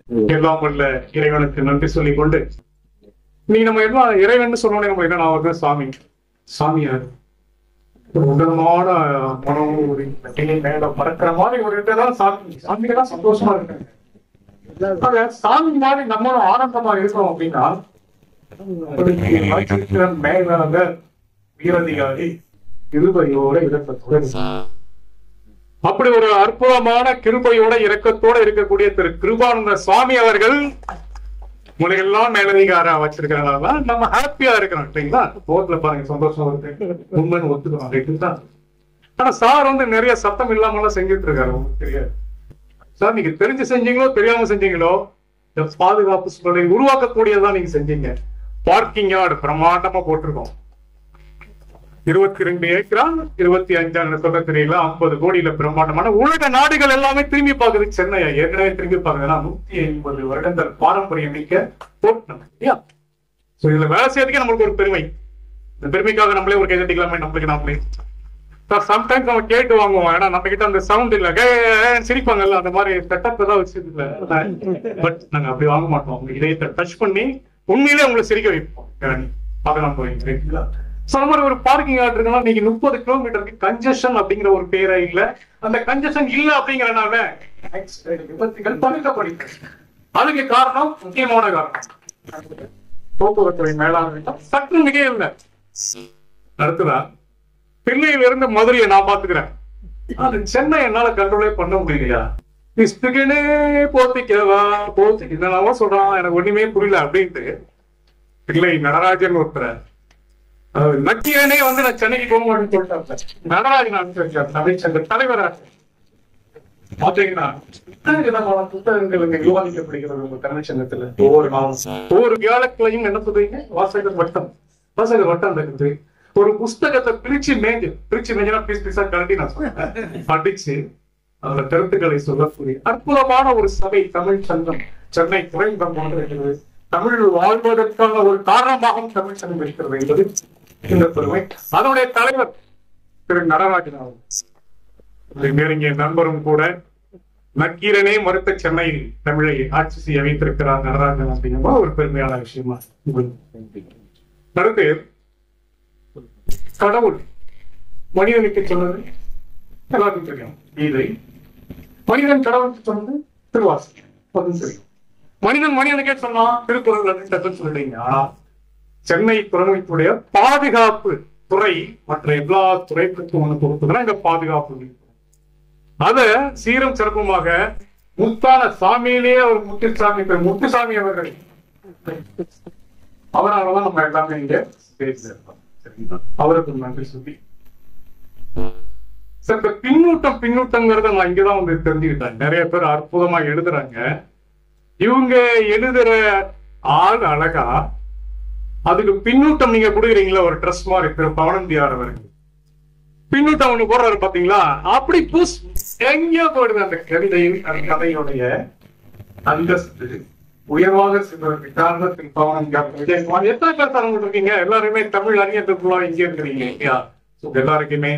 எல்லாம் வல்ல இறைவனுக்கு நன்றி சொல்லிக் கொண்டு நீங்க நம்ம எல்லாம் இறைவன் சொன்னோடனே நம்ம என்ன நான் சாமி சாமியார் உடனமான மனம் ஒரு மேல பறக்கிற மாதிரி ஒரு இதுதான் சாமி. சாமிக்கு தான் சந்தோஷமா இருக்காங்க. சாமி மாதிரி நம்மளும் ஆனந்தமா இருக்கணும் அப்படின்னா மேலாக வீரதிகாரி இருபையோட இரக்கத்தோட அப்படி ஒரு அற்புதமான கிருபையோட இரக்கத்தோட இருக்கக்கூடிய திரு கிருபானந்த சுவாமி அவர்கள் முனையெல்லாம் மேலதிகாரா வச்சிருக்கிறனால நம்ம ஹாப்பியா இருக்கிறோம் இல்லைங்களா? போர்ட்ல பாருங்க சந்தோஷம் வருது உண்மைன்னு ஒத்துக்கலாம். ஆனா சார் வந்து நிறைய சத்தம் இல்லாம எல்லாம் செஞ்சுட்டு இருக்காரு. உங்களுக்கு தெரியாது சார், நீங்க தெரிஞ்சு செஞ்சீங்களோ தெரியாம செஞ்சீங்களோ இந்த பாதுகாப்பு சூழலை உருவாக்கக்கூடியதான் நீங்க செஞ்சீங்க. பார்க்கிங் யார்டு பிரமாண்டமா போட்டிருக்கோம். 22 ஏக்கரா 25 சொல்ல தெரியல 50 கோடியில பிரம்மாண்டமான உலக நாடுகள் எல்லாமே திரும்பி பாக்குது. சென்னையா ஏற்கனவே திரும்பி பாக்குதுன்னா 150 வருடங்கள் பாரம்பரியம் மிக்க போட்டோம். இதுல வேலை செய்யறதுக்கே நம்மளுக்கு ஒரு பெருமை. இந்த பெருமைக்காக நம்மளே ஒரு கைதட்டிக்கலாமே நம்மளுக்கு நாமளே. சம்டைம்ஸ் நம்ம கேட்டு வாங்குவோம். ஏன்னா நம்ம கிட்ட அந்த சவுண்ட் இல்ல சிரிப்பாங்கல்ல அந்த மாதிரி செட்டப் ஏதாவது வச்சது இல்ல. பட் நாங்க அப்படி வாங்க மாட்டோம். உங்க இதயத்தை டச் பண்ணி உண்மையிலே உங்களை சிரிக்க வைப்போம். பார்க்கலாம் போறீங்க. ஒரு பார்க்கிங் ஆர்டர் இருக்குன்னா நீங்க 30 கிலோமீட்டருக்கு கன்ஜெஷன் அப்படிங்கிற ஒரு பேரே இல்ல. அந்த கன்ஜெஷன் இல்ல அப்படிங்கறனால விபத்துகள் தவிர்க்கப்படுகிறது. அதுக்கு காரணம் முக்கியமான காரணம் போக்குவரத்துறை மேலாண்மை சற்று மிக இல்லை. அடுத்ததா பிள்ளையில இருந்து மதுரையை நான் பாத்துக்கிறேன். அது சென்னை என்னால கண்ட்ரோலே பண்ண முடியலையா? பிஸ்துக்குன்னு போத்திக்கவா போத்திக்கு இதெல்லாம் சொல்றான் எனக்கு ஒண்ணுமே புரியல அப்படின்ட்டு பிள்ளை நடராஜன் ஒருத்தர் நக்கீரனே வந்து நான் சென்னைக்கு போக மாட்டேன்னு சொல்லிட்டாங்க. நடராஜன் அமைச்சர் தலைவரா பாத்தீங்கன்னா புத்தகங்கள் விவாதிக்கப்படுகிறது உங்க தமிழ்ச்சங்கத்துல. ஒவ்வொரு வியாழக்கிழையும் என்ன சொல்றீங்க? வாசகர் வட்டம் இருக்குது. ஒரு புஸ்தகத்தை பிரிச்சு மேஞ்சா பீஸ் பீஸா கழட்டி நான் சொல்றேன் படிச்சு அதோட கருத்துக்களை சொல்லக்கூடிய அற்புதமான ஒரு சபை தமிழ் சங்கம் சென்னை துறைமுகம் போன்று இருக்கிறது. தமிழ் வாழ்வதற்கான ஒரு காரணமாக தமிழ் சங்கம் இருக்கிறது என்பது இந்த பெருமை. அதனுடைய தலைவர் திரு நடராஜன் அவர்கள் நெருங்கிய நண்பரும் கூட. நக்கீரனே மறுத்த சென்னையில் தமிழை ஆட்சி செய்ய வைத்திருக்கிறார் நடராஜன் அப்படிங்கிற ஒரு பெருமையான விஷயமா. அடுத்து கடவுள் மனிதனுக்கு சொன்னது எல்லாருக்கும் தெரியும் கீதை. மனிதன் கடவுளுக்கு சொன்னது திருவாசகம் தெரியும். மனிதனுக்கே சொன்னா திருக்குறள் சொல்றீங்க. ஆனா சென்னை துறைமுகத்துடைய பாதுகாப்பு துறை மற்ற எல்லா துறைக்கும் ஒண்ணு பொறுப்புதான் இந்த பாதுகாப்பு. அத சீரும் சிறப்புமாக முத்தான சாமியிலேயே ஒரு முத்துசாமி அவர்கள் அவரால்தான் நம்ம எல்லாமே இங்க பேசியிருக்கோம். அவருக்கு நன்றி சொல்லி இந்த பின்னூட்டங்கிறத நான் இங்கதான் வந்து தெரிஞ்சுக்கிட்டேன். நிறைய பேர் அற்புதமா எழுதுறாங்க. இவங்க எழுதுற ஆள் அழகா அதுக்கு பின்னூட்டம் நீங்க கொடுக்குறீங்களா? ஒரு ட்ரெஸ் மாதிரி திரு பவனந்தியார் அவர்கள் பின்னூட்டம் ஒண்ணு போடுறாரு பாத்தீங்களா? அப்படி புஷ் எங்கேயோ போடுது அந்த கவிதையில் அந்த கதையுடைய அந்தஸ்து உயர்வாக செல்வதற்கு காரணத்தில் பவனந்தியார். எத்தனை பேர் தரங்க இருக்கீங்க? எல்லாருமே தமிழ் அறிஞர்களுக்குள்ள இங்கே இருக்கிறீங்க இல்லையா? எல்லாருக்குமே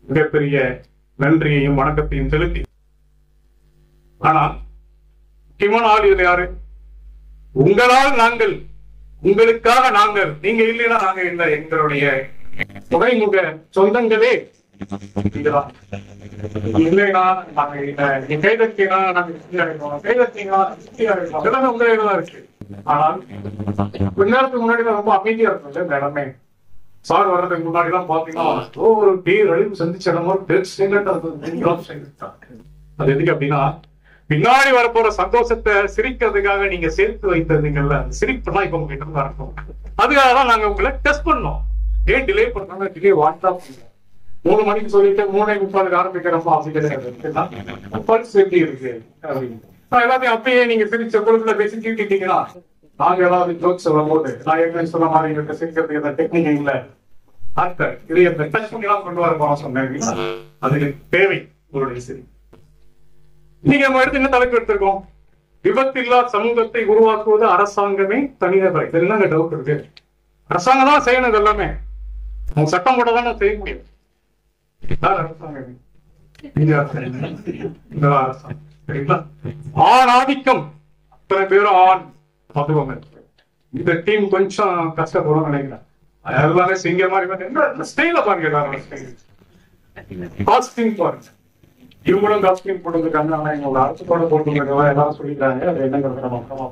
மிகப்பெரிய நன்றியையும் வணக்கத்தையும் செலுத்தி, ஆனா முக்கியமான ஆள் இது யாரு? உங்களால் நாங்கள், உங்களுக்காக நாங்கள், நீங்க இல்லைன்னா நாங்க இல்லை. எங்களுடைய துறைமுக சொந்தங்களே இல்லைன்னா நாங்க இல்லை. கைதட்டினா நாங்க கைதட்டினா எல்லாமே உங்க தான் இருக்கு. ஆனால் கொஞ்ச நேரத்துக்கு முன்னாடி ரொம்ப அமைதியா இருக்கும் இந்த இடமே. சார் வர்றதுக்கு முன்னாடி எல்லாம் பாத்தீங்கன்னா ஒரு பேரழிவு சந்திச்ச இடம் அது எதுக்கு அப்படின்னா பின்னாடி வரப்போற சந்தோஷத்தை சிரிக்கிறதுக்காக நீங்க சேர்த்து வைத்ததுங்கல்ல, சிரிப்புலாம் இப்ப உங்ககிட்ட தான் இருக்கும். அதுக்காக தான் நாங்க உங்களை டெஸ்ட் பண்ணோம். ஏன் டிலே பண்றாங்க? டிலே வாட்ஸ்அப் 3 மணிக்கு சொல்லிட்டு 3:30 ஆரம்பிக்கிறப்போ அப்படி கிடையாது. எப்படி இருக்கு அப்படின்னு எல்லாத்தையும் அப்பயே நீங்க சிரிச்ச குழுத்துல பேசி கேட்டீங்கன்னா நாங்க ஏதாவது ஜோக் சொல்லும் போது நான் ஏற்கனவே சொன்ன மாதிரி எங்களுக்கு சிரிக்கிறதுக்கு எந்த டெக்னிக் இல்ல. இதை டச் பண்ணி எல்லாம் கொண்டு வர போறோம் சொன்னீங்க. அதுக்கு தேவை உங்களுடைய சரி. நீங்க நம்ம எடுத்து என்ன தலைப்பு எடுத்திருக்கோம்? விபத்தில்லா சமூகத்தை உருவாக்குவது அரசாங்கமே தனிநபர். இது என்னங்க டவுட் இருக்கு? அரசாங்கம் தான் செய்யணும். இது எல்லாமே அவங்க சட்டம் கூட தானே செய்ய முடியும். அரசாங்கம் சரிங்களா? ஆண் ஆதிக்கம், அத்தனை பேரும் ஆண். பார்த்துக்கோங்க, இந்த டீம் கொஞ்சம் கஷ்டப்படும் நினைக்கிறேன். எல்லாமே சிங்க மாதிரி ஸ்டைல பாருங்க, எல்லாரும் காஸ்டியூம் பாருங்க. இவங்களும் காஸ்டியூம் போட்டுருக்காங்க. ஆனா எங்களோட அரசோட போட்டுருக்காங்க, எல்லாரும் சொல்லிட்டாங்க. அது என்னங்கிறது.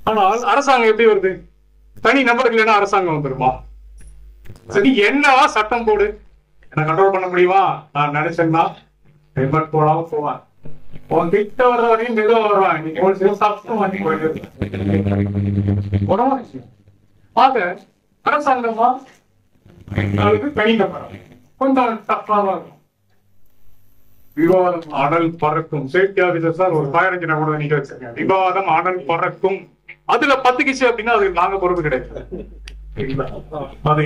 ஆனால் அரசாங்கம் எப்படி வருது? தனி நபருக்கு இல்லைன்னா அரசாங்கம் வந்துருமா? சரி, என்னவா சட்டம் போடு, என்ன கண்ட்ரோல் பண்ண முடியுமா? நான் நினைச்சேன்னா ஹெல்மெட் போடாம போவேன். உன் கிட்ட வர்ற வரையும் மெதுவா வருவான். நீங்க சாப்பிட்டு வாங்கி போயிட்டு ஆக அரசாங்கமா அதுக்கு தனி நபர் கொஞ்சம் தப்பாக இருக்கும். விவாதம் அனல் பறக்கும். சேஃப்டி ஆபீசர் சார் ஒரு ஃபயர் இன்ஜினை கூட நீங்க வச்சிருக்கேன். விவாதம் அனல் பறக்கும். அதுல பத்துக்கிச்சு அப்படின்னா அது நாங்க பொறுப்பு கிடையாது. அது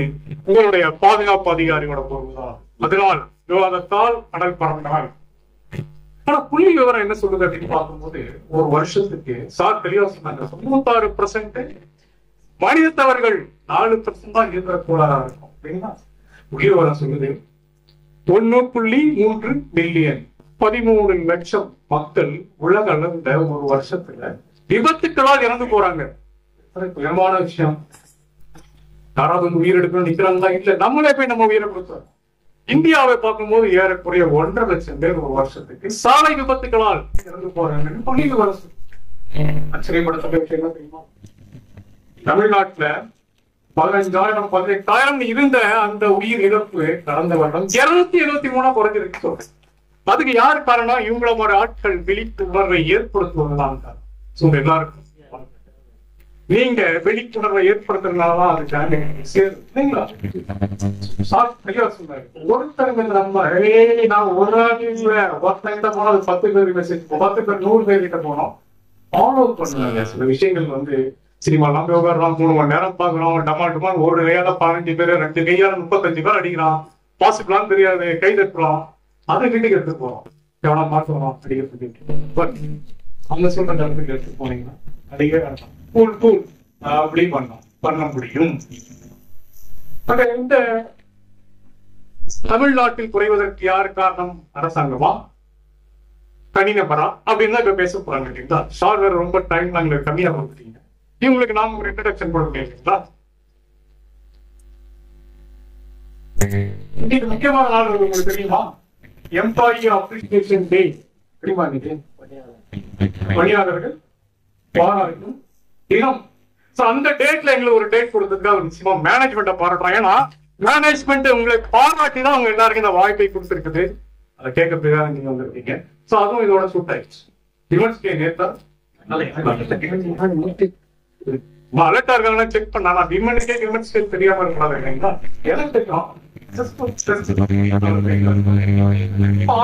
உங்களுடைய பாதுகாப்பு அதிகாரியோட பொறுப்பு தான். அதனால் விவாதத்தால் அனல் பறந்தால். ஆனா புள்ளி விவரம் என்ன சொல்லுது அப்படின்னு பார்க்கும்போது, ஒரு வருஷத்துக்கு சார் தெளிவா சொன்னாங்க, 96% மனித தவறுகள், 4% தான் இயந்திர கோளாறா இருக்கும் அப்படின்னா புள்ளி விவரம் சொல்லுது. 1.3 பில்லியன் 13 லட்சம் மக்கள் உலக அளவுல ஒரு வருஷத்துல விபத்துக்களால் இறந்து போறாங்க. உயர்வான விஷயம். யாராவது உயிர் எடுக்கணும் நிக்கிறாங்களா? இல்ல, நம்மளே போய் நம்ம உயிரை கொடுத்தோம். இந்தியாவை பார்க்கும்போது ஏறக்குறைய 1.5 லட்சம் பேர் ஒரு வருஷத்துக்கு சாலை விபத்துகளால் இறந்து போறாங்க. புள்ளி விவரம் ஆச்சரியப்படத்தக்க விஷயம் என்ன தெரியுமா? தமிழ்நாட்டுல 15,000 18,000 இருந்த அந்த உயிர் இழப்பு கடந்த வருடம் 273 குறைஞ்சிருக்கு. அதுக்கு யாரு காரணம்? இவங்கள மாதிரி ஆட்கள் விழிப்புணர்வை ஏற்படுத்துவதுதான் காரணம். எல்லாருக்கும் நீங்க விழிப்புணர்வை ஏற்படுத்துறதுனாலதான் அது சேருங்களா? ஒருத்தருக்கு நம்ம நான் ஒரு ஒருத்தங்கிட்ட போனோம், அது 10 பேர் மெசேஜ், 10 பேர் 100 பேர் கிட்ட போனோம். ஃபாலோ பண்ணுவாங்க. சில விஷயங்கள் சினிமாலாம் போய் உட்காடுறோம், 3 மணி நேரம் பாக்குறோம், டமா ஒரு கையால 15 பேர், 2 கையால 35 பேர் அடிக்கிறான். பாசிபிளான்னு தெரியாது, கை தட்டுறோம், அதை வீட்டுக்கு எடுத்துட்டு போறோம். எவ்வளவு மாற்றணும் அடிக்கிறதுக்கு அவங்க சொல்ற இடத்துக்கு எடுத்துட்டு போனீங்கன்னா அடிக்கவே கூல் அப்படி பண்ண முடியும். இந்த தமிழ்நாட்டில் குறைவதற்கு யாரு காரணம்? அரசாங்கமா, தனிநபரா அப்படின்னு தான் இப்ப பேச போறாங்க. சார் வேற ரொம்ப டைம் நாங்க கம்மியா கொடுத்துட்டீங்க. இவங்களுக்கு நாம ஒரு இன்ட்ரடக்ஷன் போட முடியுங்களா? இன்னைக்கு முக்கியமான நாள் உங்களுக்கு தெரியுமா? எம்ப்ளாயி அப்ரிசியேஷன் டே தெரியுமா? இன்னைக்கு பணியாளர்கள் பாராட்டும் தினம். அந்த டேட்ல எங்களுக்கு ஒரு டேட் கொடுத்ததுக்காக நிச்சயமா மேனேஜ்மெண்ட்டை பாராட்டுறோம். ஏன்னா மேனேஜ்மெண்ட் உங்களுக்கு பாராட்டி தான் அவங்க எல்லாருக்கும் இந்த வாய்ப்பை கொடுத்துருக்குது. அதை கேட்கறதுக்காக நீங்க வந்திருக்கீங்க. சோ அதுவும் இதோட சூட் ஆயிடுச்சு. டிவென்ஸ் டே நேத்தா அலர்ட்டா இருக்காங்கன்னா செக் பண்ணா விமனுக்கே டிவென்ஸ் டே தெரியாம இருக்காது இல்லைங்களா? எனக்கு தெரியும்.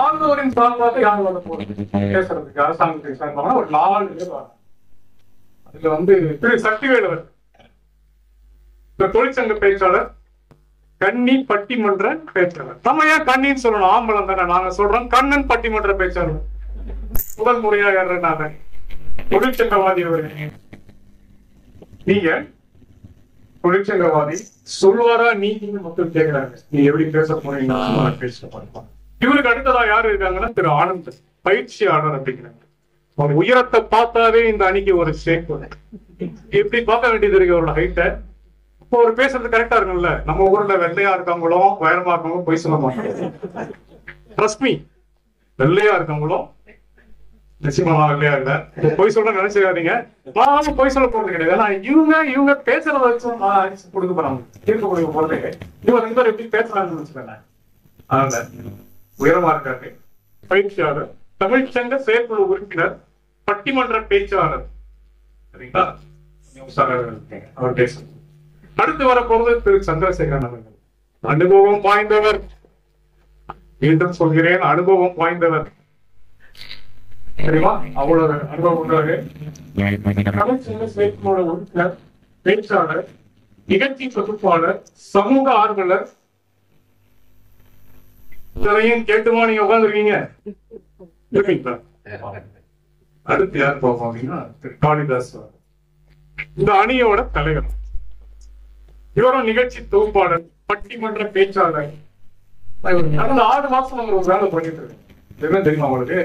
ஆண்டோரின் சார்பாக யார் வர போறது பேசுறதுக்கு அரசாங்கத்துக்கு சார்பாக ஒரு 4 பேர் வர. அதுல திரு சக்திவேலவர், தொழிற்சங்க பேச்சாளர், கன்னி பட்டிமன்ற பேச்சாளர். நம்ம ஏன் கண்ணின்னு சொல்லணும்? ஆம்பளம் தானே. நாங்க சொல்றோம் கண்ணன் பட்டிமன்ற பேச்சாளர். முதல் முறையா யாருன்னாங்க தொழிற்சங்கவாதி அவரு. நீங்க தொழிற்சங்கவாதி சொல்லுவாரா? நீங்க மக்கள் கேட்கிறாங்க, நீ எப்படி பேச போறீங்க? பேச போறோம். இவருக்கு அடுத்ததா யாரு இருக்காங்கன்னா திரு ஆனந்த், பயிற்சியாளர் அப்படிங்கிறாங்க. ஒரு உயரத்தை பார்த்தாவே இந்த அணிக்கு ஒரு ஷேக் எப்படி பார்க்க வேண்டியது இருக்கு அவரோட ஹைட்டை. இப்போ ஒரு பேசுறது கரெக்டா இருக்கும்ல. நம்ம ஊர்ல வெள்ளையா இருக்கவங்களும் உயரமா இருக்கவங்களும் பொய் சொல்ல மாட்டாங்க. ட்ரஸ்ட் மீ, வெள்ளையா இருக்கவங்களும் நிச்சயமா வெள்ளையா இல்ல. பொய் சொல்ல நினைச்சுக்காதீங்க. நானும் பொய் சொல்ல போறது கிடையாது. ஏன்னா இவங்க பேசுறத வச்சு கொடுக்க போறாங்க, தீர்க்க கொடுக்க போறது. இவங்க 2 பேரும் எப்படி பேசுறாங்கன்னு வச்சுக்கோங்க. அதனால உயரமா இருக்காரு, பயிற்சியாளர், தமிழ்ச்சங்க செயற்குழு உறுப்பினர், பட்டிமன்ற பேச்சாளர். சரிங்களா? அவர் பேச அடுத்து வரப்போறது திரு சந்திரசேகரன் அவர்கள். அனுபவம் வாய்ந்தவர், மீண்டும் சொல்கிறேன், அனுபவம் வாய்ந்தவர். சரிங்களா? அவ்வளவு அனுபவம் உள்ளவர். தமிழ்ச்சங்க செயற்குழு உறுப்பினர், பேச்சாளர், நிகழ்ச்சி தொகுப்பாளர், சமூக ஆர்வலர். இதையும் கேட்டுமா நீங்க உட்கார்ந்துருக்கீங்க? அடுத்து யார் போவோம் அப்படின்னா திரு காளிதாஸ், இந்த அணியோட தலைவர். இவரும் நிகழ்ச்சி தொகுப்பாளர், பட்டிமன்ற பேச்சாளர். கடந்த 6 மாசம் நம்ம ஒரு வேலை பண்ணிட்டு இருக்கோம். என்ன தெரியுமா உங்களுக்கு?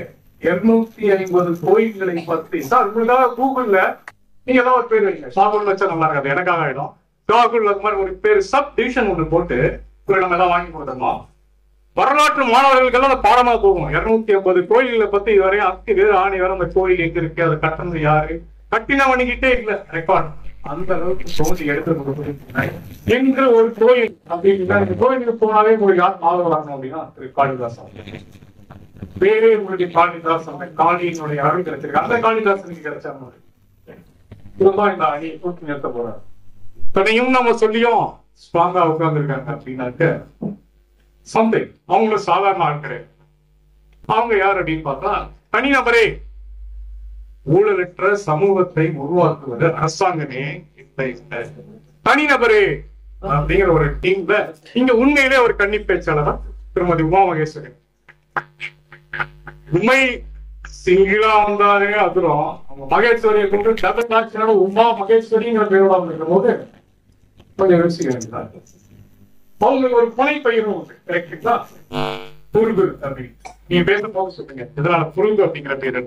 250 கோயில்களை பத்தி சார் உங்களுக்காக கூகுள்ல நீங்க ஏதாவது ஒரு பேர் வைங்க. ஷாகுல் வச்சா நல்லா இருக்காது, எனக்காக ஆயிடும். ஷாகுல் அது மாதிரி ஒரு பேர் சப் டிவிஷன் ஒன்று போட்டு நம்ம எல்லாம் வாங்கி கொடுத்துருந்தோம். வரலாற்று மாணவர்களுக்கெல்லாம் அந்த பாடமா போகும். 250 கோயில்களை பத்தி இதுவரையும் அக்கு வேறு ஆணி வேற அந்த கோயில் எங்க இருக்கு, அதை கட்டணது யாரு, கட்டின வணிகிட்டே இல்ல ரெக்கார்ட். அந்த அளவுக்கு தோண்டி எடுத்து எங்க ஒரு கோயில் அப்படின்னா இந்த கோயிலுக்கு போனாலே உங்களுக்கு யார் ஞாபகம் வரணும் அப்படின்னா காளிதாசன் பேரே உங்களுக்கு காளிதாசன். காளியினுடைய அருள் கிடைச்சிருக்கு. அந்த காளிதாசனுக்கு கிடைச்சா இதுதான் இந்த அணியை தூக்கி நிறுத்த போறாரு. தன்னையும் நம்ம சொல்லியும் ஸ்ட்ராங்கா உட்கார்ந்துருக்காங்க அப்படின்னாக்க சந்தை அவங்களும் சாதாரண ஆட்கள். அவங்க யார் அப்படின்னு பார்த்தா தனிநபரே. ஊழலற்ற சமூகத்தை உருவாக்குவது அரசாங்கமே இல்லை, தனிநபரே அப்படிங்கிற ஒரு டீம்ல இங்க உண்மையிலே ஒரு கன்னி பேச்சாளர் திருமதி உமா மகேஸ்வரி. உண்மை சிங்கிளா வந்தாலே அதுரும் அவங்க மகேஸ்வரியை கொண்டு டபுள் ஆட்சியோட உமா மகேஸ்வரிங்கிற பேரோட இருக்கும் போது கொஞ்சம் யோசிக்கிறாங்க. அவங்களுக்கு ஒரு புனை பயிரும் உண்டு கரெக்டுங்களா? புருகு அப்படின்னு நீங்க பேச போக சொல்லுங்க. இதனால புருகு அப்படிங்கிற பேர்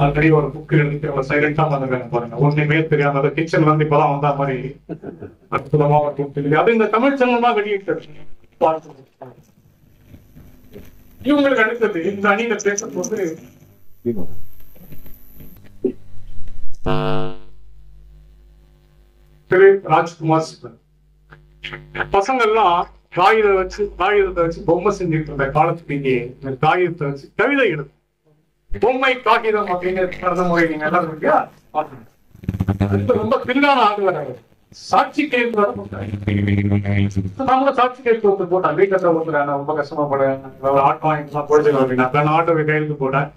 ஆல்ரெடி ஒரு புக் எழுதி சைலண்டா வந்து பாருங்க. ஒண்ணுமே தெரியாம கிச்சன்ல இருந்து இப்பதான் வந்தா மாதிரி அற்புதமா ஒரு புக் எழுதி அது இந்த தமிழ் சங்கம் தான் வெளியிட்டு இவங்களுக்கு அடுத்தது இந்த அணியில பேசும்போது திரு ராஜ்குமார் பசங்கள்லாம் காகிதத்தை வச்சு பொம்மை செஞ்சுட்டு இருந்த காலத்துக்கு இங்கே இந்த காகிதத்தை வச்சு கவிதை எழுது பொம்மை காகிதம் அப்படிங்கிற முறை நீங்க எல்லாம் இருக்கியா ரொம்ப பின்னான ஆகுவாங்க. சாட்சி கையெழுத்து சாட்சி கையெழுத்து போட்டேன். வீட்டுல ஒருத்தர் ரொம்ப கஷ்டமாப்படுறேன் ஆட்டோ வாங்கிட்டு போயிடுச்சு அப்படின்னா ஆட்டோவை கையெழுத்து போட்டேன்.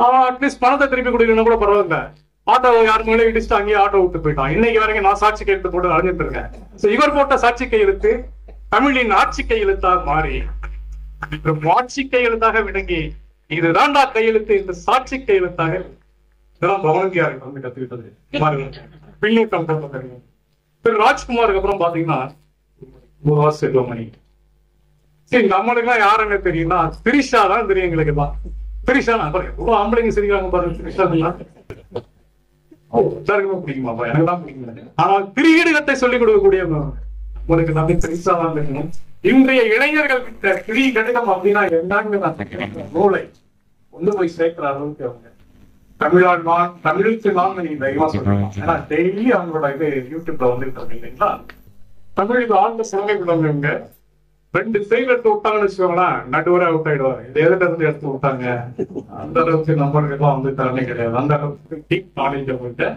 அவன் அட்லீஸ்ட் பணத்தை திருப்பி கொடுக்கணும்னா கூட பரவாயில்ல. ஆட்டோ யாரு மேலே இடிச்சுட்டு அங்கேயே ஆட்டோ விட்டு போயிட்டான். இன்னைக்கு வரைக்கும் நான் சாட்சி கையெழுத்து போட்டு அழிஞ்சிட்டு இருக்கேன். இவர் போட்ட சாட்சி கையெழுத்து தமிழின் ஆட்சி கையெழுத்தாக மாறி ஆட்சி கையெழுத்தாக விளங்கி இதுதான்டா கையெழுத்து இந்த சாட்சி கையெழுத்தாக இதெல்லாம் பவனந்தியாருக்கு வந்து கத்துக்கிட்டது. பின்னூட்டம் தெரியும். திரு ராஜ்குமாருக்கு அப்புறம் பாத்தீங்கன்னா செல்வமணி. சரி நம்மளுக்கு எல்லாம் யாருன்னு தெரியும்னா திரிஷா தான் தெரியும் எங்களுக்கு எல்லாம். திரிஷா நான் பாருங்க ஆம்பளைங்க சிரிக்கிறாங்க பாருங்க. திரிஷா எல்லாருக்குமே பிடிக்குமாப்பா? எனக்கு தான் பிடிக்கும். ஆனால் திரிகடுகத்தை சொல்லிக் கொடுக்கக்கூடிய உங்களுக்கு நம்பி திரிஷா தான் தெரியும். இன்றைய இளைஞர்கள் கிட்ட திரிகடுகம் அப்படின்னா என்னன்னு நூலை கொண்டு போய் சேர்க்கிற அளவுக்கு அவங்க தமிழுக்கு நான் நீங்க தைரியமா சொல்றேன். ஏன்னா டெய்லி அவங்களோட இது யூடியூப்ல வந்துட்டு இல்லைங்களா? தமிழுக்கு ஆழ்ந்த சிறமை உள்ளவங்க 2 சைடு எடுத்து விட்டாங்கன்னு வச்சுக்கோங்களேன், நடுவரை அவுட் ஆயிடுவாங்க. இது எதுல இருந்து எடுத்து விட்டாங்க அந்த அளவுக்கு நம்மளுக்கு எல்லாம் வந்து தரமே கிடையாது. அந்த அளவுக்கு டீப் நாலேஜ் அவங்கள்ட்ட.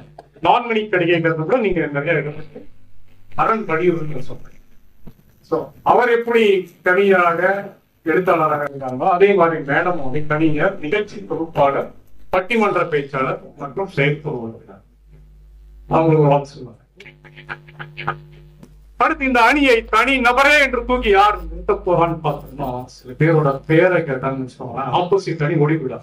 நான்மணி கடிகைங்கிறது கூட நீங்க நிறைய எடுத்து அரண் படியுறுன்னு சொல்றேன். சோ அவர் எப்படி கவிஞராக எழுத்தாளராக இருக்காங்களோ அதே மாதிரி மேடம் கவிஞர், நிகழ்ச்சி தொகுப்பாளர், பட்டிமன்ற பேச்சாளர் மற்றும் செயற்பொருளாளர் அவங்களுக்கு வாழ்த்து சொல்லுவாங்க. அடுத்து இந்த அணியை தனி நபரே என்று தூக்கி யார் நிறுத்த போறான்னு பார்த்தோம்னா சில பேரோட பேரை கேட்டாங்கன்னு வச்சுக்கோங்களேன், ஆப்போசிட் அணி ஓடிவிடா.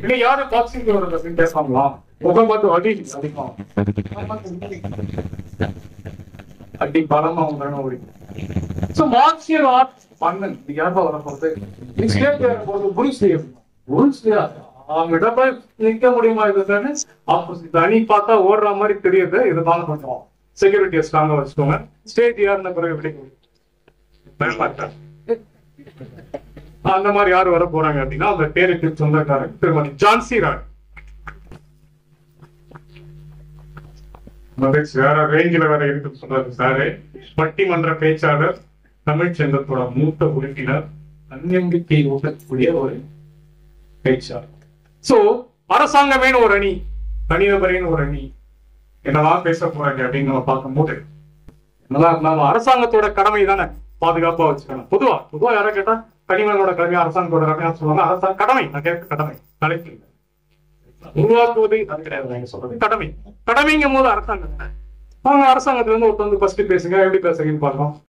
இல்லை யாரு பாக்ஸிங் அப்படின்னு பேசாங்களா? முகம் பார்த்து அடி அதிகம் அடி பலமா அவங்க ஓடி. சோ மார்ஷியல் ஆர்ட் பண்ணன் யாருப்பா வர போறது? அவங்ககிட்ட போய் நிக்க முடியுமா? இதுதானே ஆப்போசிட் அணி பார்த்தா ஓடுற மாதிரி தெரியுது. இதுதான் கொஞ்சம் செக்யூரிட்டியை ஸ்ட்ராங்கா வச்சுக்கோங்க. ஸ்டேஜ் யாருன்னு பிறகு விட அந்த மாதிரி யாரு வர போறாங்க அப்படின்னா அந்த பேருக்கு சொந்தக்காரர் திருமதி ஜான்சி ராணி. வேற ரேஞ்சில வேற இருக்கு சொல்றாரு சாரு. பட்டிமன்ற பேச்சாளர், தமிழ் சங்கத்தோட மூத்த உறுப்பினர், தன்னம்பிக்கை ஊட்டக்கூடிய ஒரு பேச்சாளர். சோ அரசாங்கமேனு ஒரு அணி, தனிநபரேன்னு ஒரு அணி என்னதான் பேச போறாங்க அப்படின்னு நம்ம பார்க்கும்போது என்னதான் இருந்தாலும் அரசாங்கத்தோட கடமை தானே பாதுகாப்பா வச்சுக்கணும். பொதுவா யாரை கேட்டா தனிமனோட கடமை அரசாங்கத்தோட கடமையா சொல்லுவாங்க. அரசாங்க கடமை நான் கேட்க கடமை தலைப்பு உருவாக்குவது அது கிடையாது. சொல்றது கடமை. கடமைங்கும் போது அரசாங்கம் அவங்க அரசாங்கத்துல இருந்து ஒருத்தர் வந்து ஃபர்ஸ்ட் பேசுங்க எப்படி பேசுறீங்கன்னு பார்க்கணும்.